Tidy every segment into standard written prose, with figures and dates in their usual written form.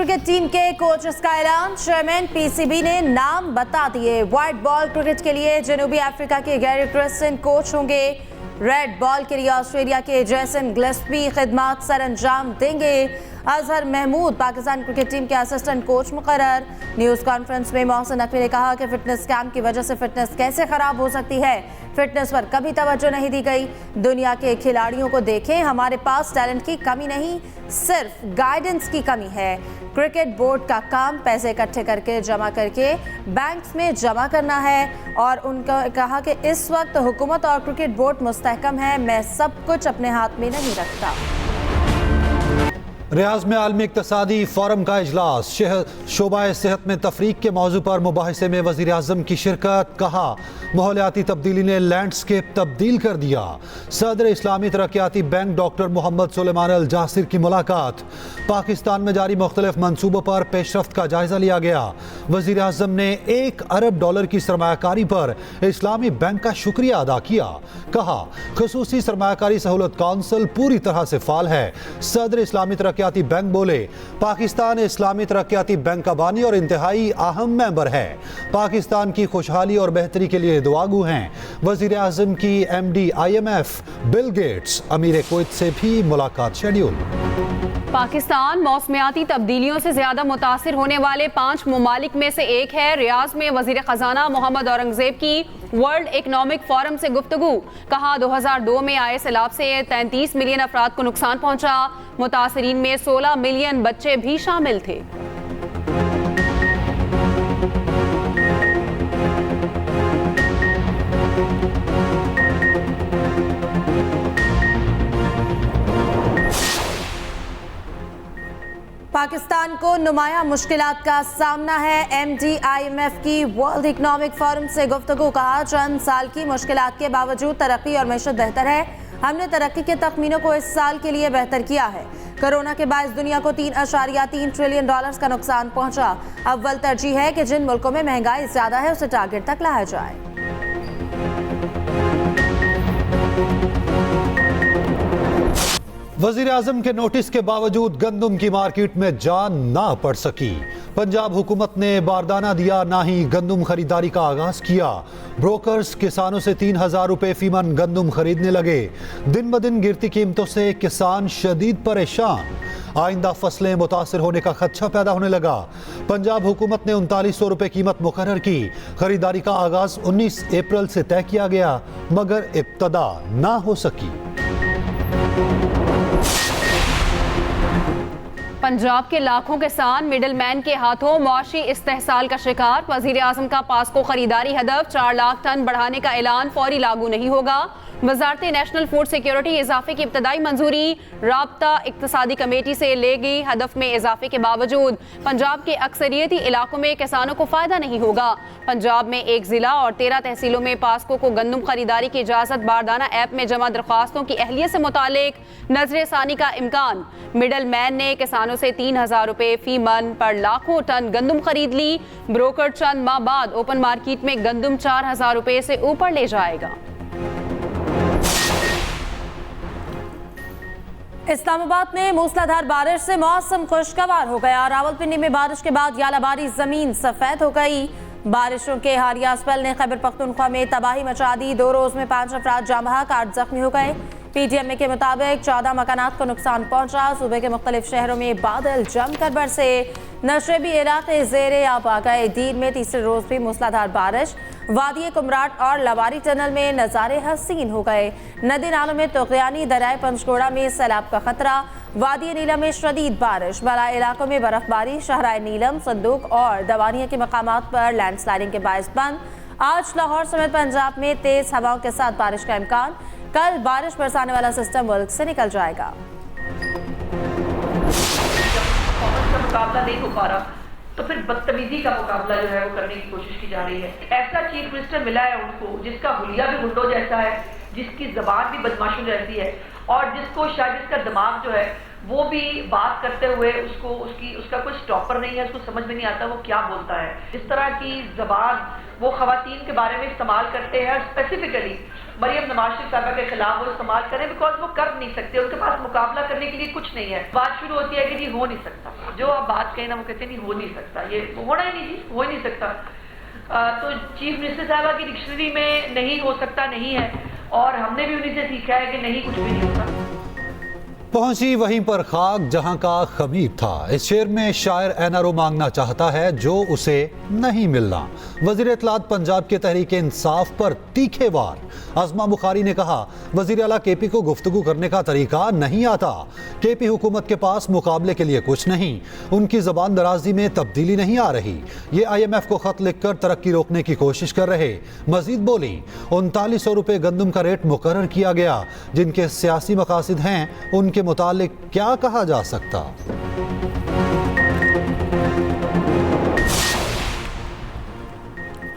Cricket team के coaches का ऐलान। चेयरमैन पीसीबी ने नाम बता दिए। व्हाइट बॉल क्रिकेट के लिए जनूबी अफ्रीका के गैरी क्रिस्टन कोच होंगे। रेड बॉल के लिए ऑस्ट्रेलिया के जैसन गिलस्पी खिदमत सर अंजाम देंगे। अजहर महमूद पाकिस्तान क्रिकेट टीम के असिस्टेंट कोच मुकर्रर। न्यूज़ कॉन्फ्रेंस में मोहसिन नकवी ने कहा कि फिटनेस कैंप की वजह से फिटनेस कैसे खराब हो सकती है, फिटनेस पर कभी तवज्जो नहीं दी गई। दुनिया के खिलाड़ियों को देखें, हमारे पास टैलेंट की कमी नहीं, सिर्फ गाइडेंस की कमी है। क्रिकेट बोर्ड का काम पैसे इकट्ठे करके जमा करके बैंक्स में जमा करना है और उनका कहा कि इस वक्त हुकूमत और क्रिकेट बोर्ड मुस्तहकम है, मैं सब कुछ अपने हाथ में नहीं रखता। रियाज में आलमी इक्तसादी फोरम का इजलास। शोबाए सेहत में तफरीक के मौजू पर मुबाहिसे में वज़ीर आज़म की शिरकत। कहा माहौलियाती तब्दीली ने लैंडस्केप तब्दील कर दिया। सदर इस्लामी तरक्याती बैंक डॉक्टर मोहम्मद सुलेमान अल जासिर की मुलाकात। पाकिस्तान में जारी मुख्तलिफ मनसूबों पर पेशरफ्त का जायजा लिया गया। वज़ीर आज़म ने $1 अरब की सरमायाकारी पर इस्लामी बैंक का शुक्रिया अदा किया। कहा खुसूसी सरमायाकारी सहूलत काउंसिल पूरी तरह से फाल है। सदर इस्लामी तरक्याती बैंक बोले पाकिस्तान इस्लामी तरक्याती बैंक का बानी और इंतहाई अहम मेंबर है। पाकिस्तान की खुशहाली और बेहतरी के लिए दुआगू हैं। वज़ीर आज़म की MD IMF बिल गेट्स अमीर कुवैत से भी मुलाकात शेड्यूल। पाकिस्तान मौसमियाती तब्दीलियों से ज्यादा मुतासिर होने वाले 5 ममालिक में से एक है। रियाज में वजीर खजाना मोहम्मद औरंगजेब की वर्ल्ड इकनॉमिक फोरम से गुफ्तगू। कहा 2002 में आए सैलाब से 33 मिलियन अफराद को नुकसान पहुंचा। मुतासरीन में 16 मिलियन बच्चे भी शामिल थे। पाकिस्तान को नुमाया मुश्किलात का सामना है। MD IMF की वर्ल्ड इकनॉमिक फोरम से गुफ्तगू। कहा चंद साल की मुश्किलात के बावजूद तरक्की और मैशत बेहतर है। हमने तरक्की के तखमीनों को इस साल के लिए बेहतर किया है। कोरोना के बायस दुनिया को $3.3 ट्रिलियन का नुकसान पहुंचा। अव्वल तरजीह है कि जिन मुल्कों में महंगाई ज्यादा है उसे टारगेट तक लाया जाए। वज़ीर आज़म के नोटिस के बावजूद गंदम की मार्केट में जान ना पड़ सकी। पंजाब हुकूमत ने बारदाना दिया, ना ही गंदम खरीदारी का आगाज किया। ब्रोकर्स किसानों से 3,000 रुपए फीमन गंदम खरीदने लगे। दिन ब दिन गिरती कीमतों से किसान शदीद परेशान। आइंदा फसलें मुतासर होने का खदशा पैदा होने लगा। पंजाब हुकूमत ने 3900 रुपए कीमत मुकर्रर की। खरीदारी का आगाज 19 अप्रैल से तय किया गया, मगर इब्तदा ना हो सकी। पंजाब के लाखों किसान मिडल मैन के हाथों मुआशी इस्तेहसाल का शिकार। वजीर आज़म का पास्को खरीदारी हदफ 4 लाख टन बढ़ाने का ऐलान फौरी लागू नहीं होगा। वजारत नेशनल फूड सिक्योरिटी इजाफे की इब्तदाई मंजूरी राब्ता इक्तसादी कमेटी से लेगी। हदफ में इजाफे के बावजूद पंजाब के अक्सरियती इलाकों में किसानों को फायदा नहीं होगा। पंजाब में 1 जिला और 13 तहसीलों में पास्को को गंदम खरीदारी की इजाजत। बारदाना ऐप में जमा दरख्वास्तों की अहलियत से मुतालिक नजर सानी का इम्कान। मिडल मैन ने किसानों से 3,000 रुपए फी मन पर लाखों टन गंदम खरीद ली। ब्रोकर चंद माह बाद ओपन मार्केट में गंदम 4,000 रुपए से ऊपर ले जाएगा। इस्लामाबाद में मूसलाधार बारिश से मौसम खुशगवार हो गया। रावलपिंडी में बारिश के बाद यालाबारी जमीन सफेद हो गई। बारिशों के हालिया स्पेल ने खैबर पख्तूनख्वा में तबाही मचा दी। 2 रोज में 5 अफराद जाँ बहक, 8 जख्मी हो गए। PTM के मुताबिक 14 मकानात को नुकसान पहुंचा। सूबे के मुख्तलिफ शहरों में बादल जमकर बरसे। नशेबी इलाके ज़ेरे आब आ गए। दीन में तीसरे रोज भी मूसलाधार बारिश। वादी कुमराट और लवारी टनल में नज़ारे हसीन हो गए। नदी नालों में तुग़यानी, दरियाए पंचगोड़ा में सैलाब का खतरा। वादी नीलम में शदीद बारिश। बड़ा इलाकों में बर्फबारी। शहराए नीलम, संदूक और दवानिया के मकामात पर लैंडस्लाइडिंग के बायस बंद। आज लाहौर समेत पंजाब में तेज हवाओं के साथ बारिश का इम्कान। कल बारिश बरसाने वाला सिस्टम मुल्क से निकल जाएगा। मुकाबला नहीं हो पा रहा तो फिर बदतमीजी का मुकाबला जो है वो करने की कोशिश की जा रही है। ऐसा चीफ मिनिस्टर मिला है उनको जिसका हुलिया भी गुंडों जैसा है, जिसकी जबान भी बदमाशों जैसी है और जिसको शायद इसका दिमाग जो है वो भी बात करते हुए उसका कोई स्टॉपर नहीं है, उसको समझ में नहीं आता वो क्या बोलता है। इस तरह की जबान वो खवातीन के बारे में इस्तेमाल करते हैं, स्पेसिफिकली मरियम नवाज शरीफ साहबा के खिलाफ वो इस्तेमाल करें, बिकॉज वो कर नहीं सकते, उनके पास मुकाबला करने के लिए कुछ नहीं है। बात शुरू होती है कि जी हो नहीं सकता, जो आप बात कहें ना वो कहते हैं नहीं हो नहीं सकता, ये होना ही नहीं, जी हो ही नहीं सकता। तो चीफ मिनिस्टर साहबा की डिक्शनरी में नहीं हो सकता नहीं है, और हमने भी उन्हीं से सीखा है कि नहीं कुछ भी नहीं होता। पहुंची वहीं पर खाक जहां का खमीर था। इस शेर में शायर एनआरओ मांगना चाहता है जो उसे नहीं मिलना। वजीर इत्तलात पंजाब के तहरीक इंसाफ पर तीखे वार। अज़मा बुखारी ने कहा वजीर आला केपी को गुफ्तगू करने का तरीका नहीं आता। केपी हुकूमत के पास मुकाबले के लिए कुछ नहीं, उनकी जबान दराजी में तब्दीली नहीं आ रही। ये IMF को खत लिखकर तरक्की रोकने की कोशिश कर रहे। मजीद बोली 3900 रुपये गंदम का रेट मुकर्रर किया गया, जिनके सियासी मकासद हैं उनके मुतालिक क्या कहा जा सकता।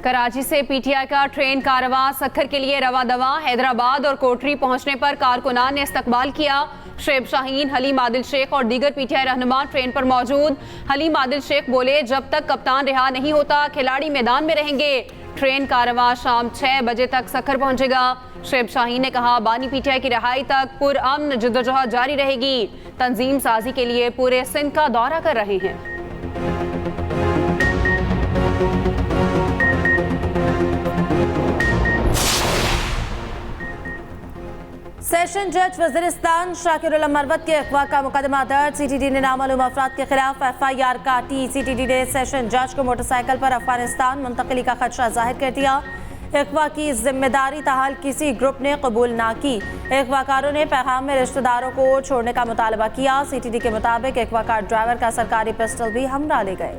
कराची से PTI का ट्रेन कारवां सक्खर के लिए रवा दवा। हैदराबाद और कोटरी पहुंचने पर कारकुनान ने इस्तकबाल किया। शुएब शाहीन, हलीम आदिल शेख और दीगर PTI रहनुमा ट्रेन पर मौजूद। हलीम आदिल शेख बोले जब तक कप्तान रिहा नहीं होता खिलाड़ी मैदान में रहेंगे। ट्रेन कारवां शाम 6 बजे तक सक्खर पहुंचेगा। शुएब शाहीन ने कहा बानी PTI की रिहाई तक पुरअमन जद्दोजहद जारी रहेगी। तंजीम साजी के लिए पूरे सिंध का दौरा कर रहे हैं। सेशन जज वज़ीरिस्तान शाकिरुल मरवत के अगवा का मुकदमा दर्ज। CTD ने नामालूम अफराद के खिलाफ FIR काटी। CTD ने सेशन जज को मोटरसाइकिल पर अफगानिस्तान मुंतकली का खदशा जाहिर कर दिया। अगवा की जिम्मेदारी ताहाल किसी ग्रुप ने कबूल ना की। अगवाकारों ने पैगाम में रिश्तेदारों को छोड़ने का मुतालबा किया। CTD के मुताबिक अगवा कार ड्राइवर का सरकारी पिस्टल भी हमरा ले गए।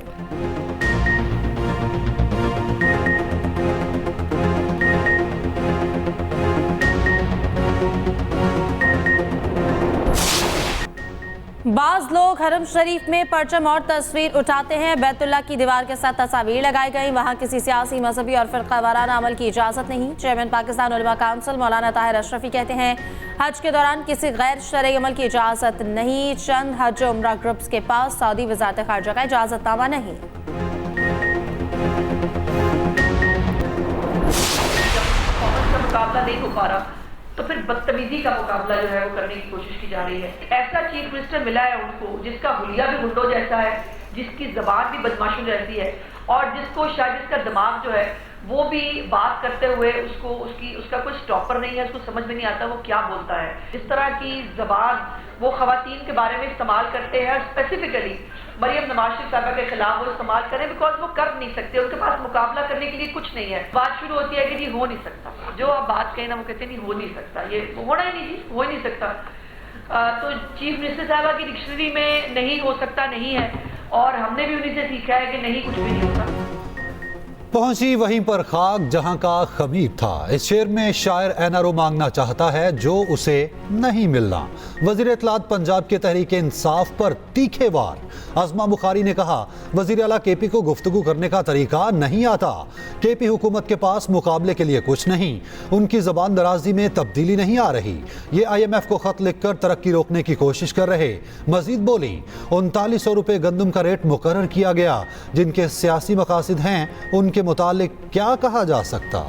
बाज लोग हरम शरीफ में परचम और तस्वीर उठाते हैं। बैतुल्ला की दीवार के साथ तस्वीर लगाई गई। वहाँ किसी सियासी, मजहबी और फिरका वाराना अमल की इजाज़त नहीं। चेयरमैन पाकिस्तान उलमा काउंसिल मौलाना ताहिर अशरफी कहते हैं हज के दौरान किसी गैर शरई अमल की इजाज़त नहीं। चंद हज उम्रा ग्रुप्स के पास सऊदी वज़ारत ख़ारिजा का इजाज़तनामा नहीं। मुकाबला नहीं हो पा रहा तो फिर बदतमीजी का मुकाबला जो है वो करने की कोशिश की जा रही है। ऐसा चीफ मिनिस्टर मिला है उनको जिसका हुलिया भी गुंडों जैसा है, जिसकी जबान भी बदमाशों जैसी है, और जिसका दिमाग जो है वो भी बात करते हुए उसका कोई स्टॉपर नहीं है, उसको समझ में नहीं आता वो क्या बोलता है। इस तरह की जबान वो खवातीन के बारे में इस्तेमाल करते हैं, स्पेसिफिकली मरियम नवाज शरीफ साहबा के खिलाफ वो इस्तेमाल करें, बिकॉज वो कर नहीं सकते, उनके पास मुकाबला करने के लिए कुछ नहीं है। बात शुरू होती है कि जी हो नहीं सकता, जो आप बात कहें ना वो कहते हैं नहीं हो नहीं सकता, ये होना ही नहीं, जी हो ही नहीं सकता। तो चीफ मिनिस्टर साहबा की डिक्शनरी में नहीं हो सकता नहीं है, और हमने भी उन्हीं से सीखा है कि नहीं कुछ भी नहीं होता। पहुंची वहीं पर खाक जहां का खमीर था। इस शेर में शायर एनआरओ मांगना चाहता है जो उसे नहीं मिलना। वजीर इत्तलात पंजाब के तहरीक इंसाफ पर तीखे वार। अज़मा बुखारी ने कहा वजीर आला केपी को गुफ्तगू करने का तरीका नहीं आता। केपी हुकूमत के पास मुकाबले के लिए कुछ नहीं, उनकी जबान दराजी में तब्दीली नहीं आ रही। ये IMF को खत लिखकर तरक्की रोकने की कोशिश कर रहे। मजीद बोली 3900 रुपये गंदम का रेट मुकर्रर किया गया, जिनके सियासी मकासद हैं उनके मुतालिक क्या कहा जा सकता।